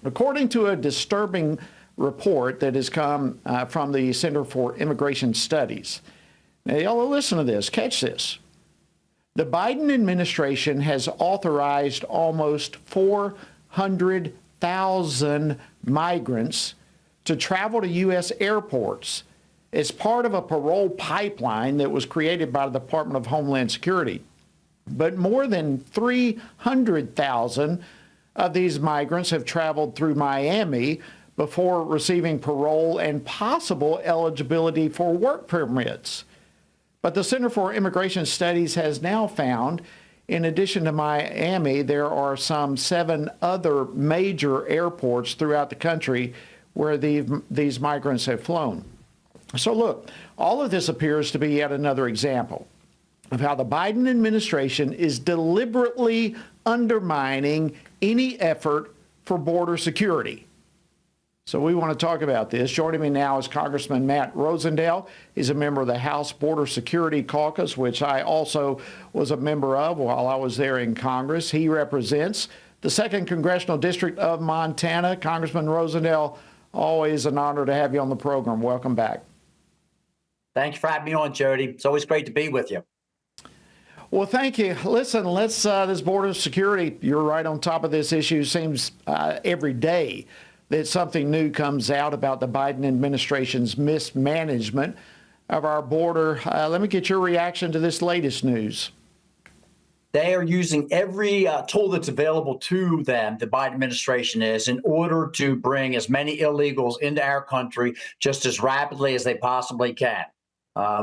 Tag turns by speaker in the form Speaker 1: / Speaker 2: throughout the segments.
Speaker 1: According to a disturbing report that has come from the Center for Immigration Studies. Now, y'all listen to this. Catch this. The Biden administration has authorized almost 400,000 migrants to travel to U.S. airports as part of a parole pipeline that was created by the Department of Homeland Security. But more than 300,000 of these migrants have traveled through Miami before receiving parole and possible eligibility for work permits. But the Center for Immigration Studies has now found, in addition to Miami, there are some 7 other major airports throughout the country where these migrants have flown. So look, all of this appears to be yet another example of how the Biden administration is deliberately undermining any effort for border security. So we want to talk about this. Joining me now is Congressman Matt Rosendale. He's a member of the House Border Security Caucus, which I also was a member of while I was there in Congress. He represents the 2nd Congressional District of Montana. Congressman Rosendale, always an honor to have you on the program. Welcome back.
Speaker 2: Thank you for having me on, Jody. It's always great to be with you.
Speaker 1: Well, thank you. Listen, this border security, you're right on top of this issue. Seems every day that something new comes out about the Biden administration's mismanagement of our border. Let me get your reaction to this latest news.
Speaker 2: They are using every tool that's available to them, the Biden administration is, in order to bring as many illegals into our country just as rapidly as they possibly can.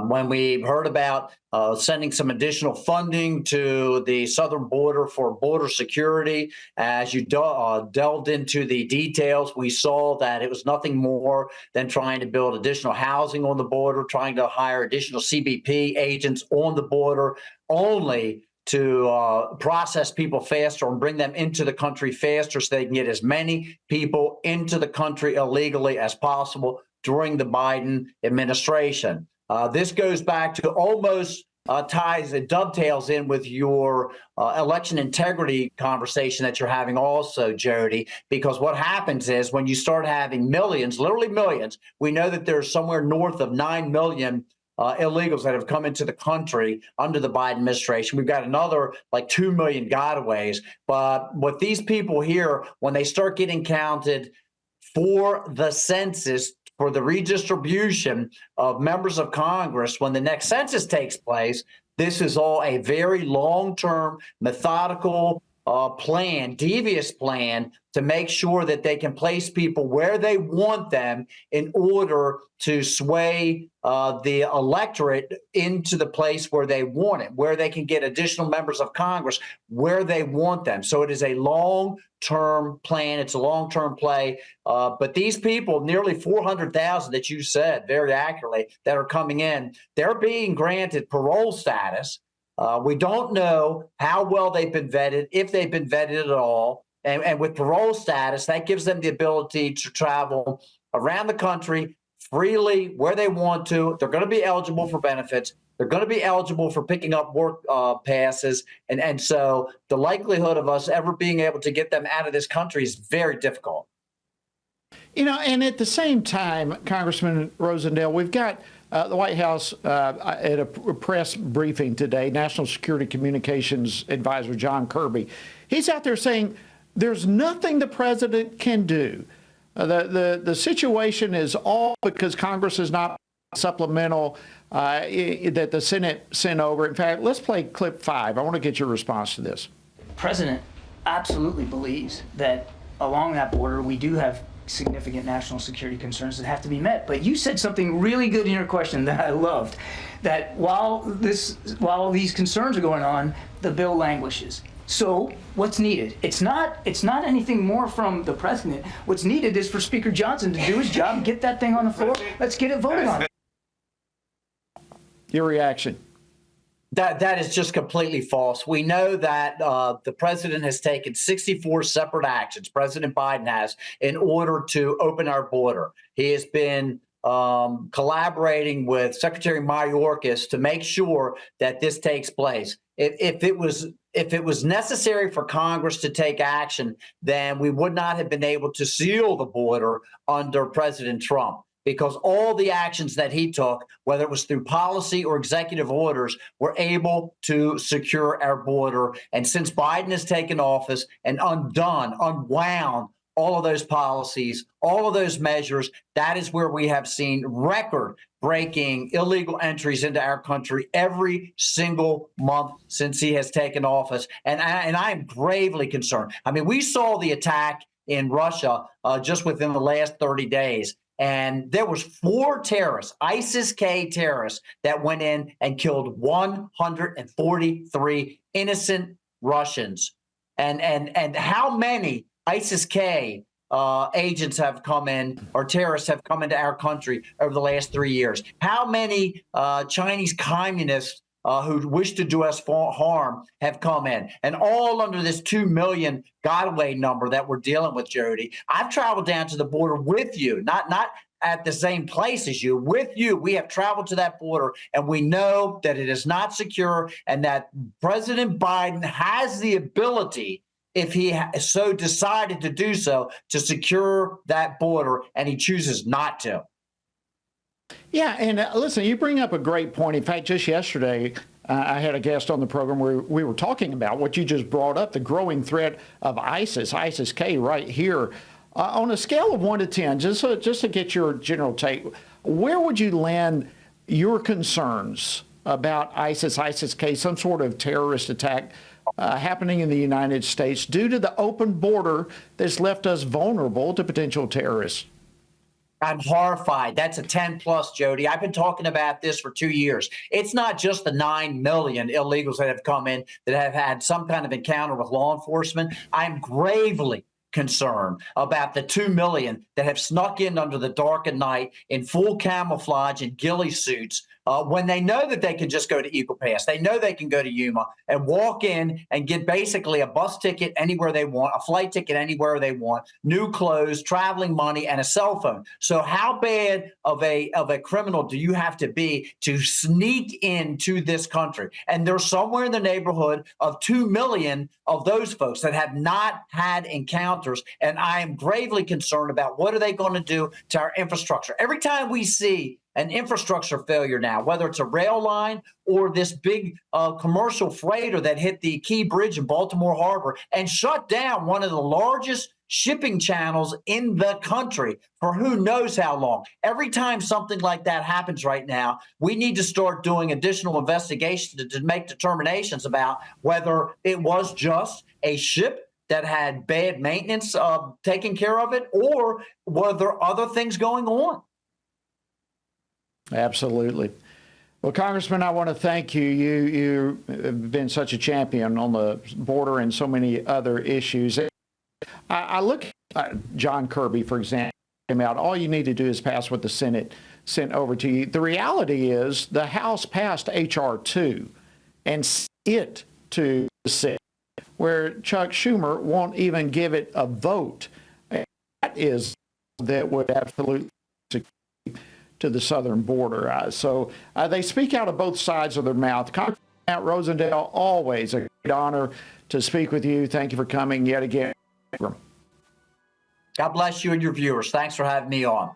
Speaker 2: When we heard about sending some additional funding to the southern border for border security, as you delved into the details, we saw that it was nothing more than trying to build additional housing on the border, trying to hire additional CBP agents on the border, only to process people faster and bring them into the country faster so they can get as many people into the country illegally as possible during the Biden administration. This goes back to almost ties and dovetails in with your election integrity conversation that you're having also, Jody, because what happens is when you start having millions, literally millions, we know that there's somewhere north of 9 million illegals that have come into the country under the Biden administration. We've got another like 2 million gotaways. But what these people here, when they start getting counted for the census, for the redistribution of members of Congress, when the next census takes place, this is all a very long-term, methodical plan, devious plan to make sure that they can place people where they want them in order to sway the electorate into the place where they want it, where they can get additional members of Congress, where they want them. So it is a long-term plan. It's a long-term play. But these people, nearly 400,000 that you said very accurately, that are coming in, they're being granted parole status. We don't know how well they've been vetted, if they've been vetted at all. And with parole status, that gives them the ability to travel around the country freely where they want to. They're going to be eligible for benefits. They're going to be eligible for picking up work passes. And so the likelihood of us ever being able to get them out of this country is very difficult.
Speaker 1: You know, and at the same time, Congressman Rosendale, we've got the White House at a press briefing today, National Security Communications Advisor John Kirby. He's out there saying there's nothing the president can do. The situation is all because Congress is not supplemental that the Senate sent over. In fact, let's play clip 5. I want to get your response to this.
Speaker 3: The president absolutely believes that along that border we do have significant national security concerns that have to be met. But you said something really good in your question that I loved, that while these concerns are going on, the bill languishes. So what's needed? It's not anything more from the president. What's needed is for Speaker Johnson to do his job and get that thing on the floor. Let's get it voted on.
Speaker 1: Your reaction?
Speaker 2: That is just completely false. We know that the president has taken 64 separate actions, President Biden has, in order to open our border. He has been collaborating with Secretary Mayorkas to make sure that this takes place. If if it was necessary for Congress to take action, then we would not have been able to seal the border under President Trump, because all the actions that he took, whether it was through policy or executive orders, were able to secure our border. And since Biden has taken office and unwound all of those policies, all of those measures, that is where we have seen record-breaking illegal entries into our country every single month since he has taken office. And I am gravely concerned. I mean, we saw the attack in Russia just within the last 30 days. And there was 4 terrorists, ISIS-K terrorists, that went in and killed 143 innocent Russians. And how many ISIS-K agents have come in, or terrorists have come into our country over the last 3 years? How many Chinese communists who wish to do us harm have come in? And all under this 2 million got-away number that we're dealing with, Jody. I've traveled down to the border with you, not at the same place as you, with you. We have traveled to that border, and we know that it is not secure, and that President Biden has the ability, if he so decided to do so, to secure that border, and he chooses not to.
Speaker 1: Yeah, and listen, you bring up a great point. In fact, just yesterday, I had a guest on the program where we were talking about what you just brought up, the growing threat of ISIS-K right here. On a scale of 1 to 10, just to get your general take, where would you land your concerns about ISIS-K, some sort of terrorist attack happening in the United States due to the open border that's left us vulnerable to potential terrorists?
Speaker 2: I'm horrified. That's a 10 plus, Jody. I've been talking about this for 2 years. It's not just the 9 million illegals that have come in that have had some kind of encounter with law enforcement. I'm gravely concerned about the 2 million that have snuck in under the dark of night in full camouflage and ghillie suits when they know that they can just go to Eagle Pass. They know they can go to Yuma and walk in and get basically a bus ticket anywhere they want, a flight ticket anywhere they want, new clothes, traveling money, and a cell phone. So how bad of a criminal do you have to be to sneak into this country? And there's somewhere in the neighborhood of 2 million of those folks that have not had encounters. And I am gravely concerned about what are they going to do to our infrastructure. Every time we see an infrastructure failure now, whether it's a rail line or this big commercial freighter that hit the Key Bridge in Baltimore Harbor and shut down one of the largest shipping channels in the country for who knows how long. Every time something like that happens right now, we need to start doing additional investigations to make determinations about whether it was just a ship that had bad maintenance taking care of it, or were there other things going on?
Speaker 1: Absolutely. Well, Congressman, I want to thank you. You have been such a champion on the border and so many other issues. I look at John Kirby, for example, came out. All you need to do is pass what the Senate sent over to you. The reality is the House passed H.R. 2 and sent it to the Senate, where Chuck Schumer won't even give it a vote. And that would absolutely to the southern border. So they speak out of both sides of their mouth. Congressman Matt Rosendale, always a great honor to speak with you. Thank you for coming yet again.
Speaker 2: God bless you and your viewers. Thanks for having me on.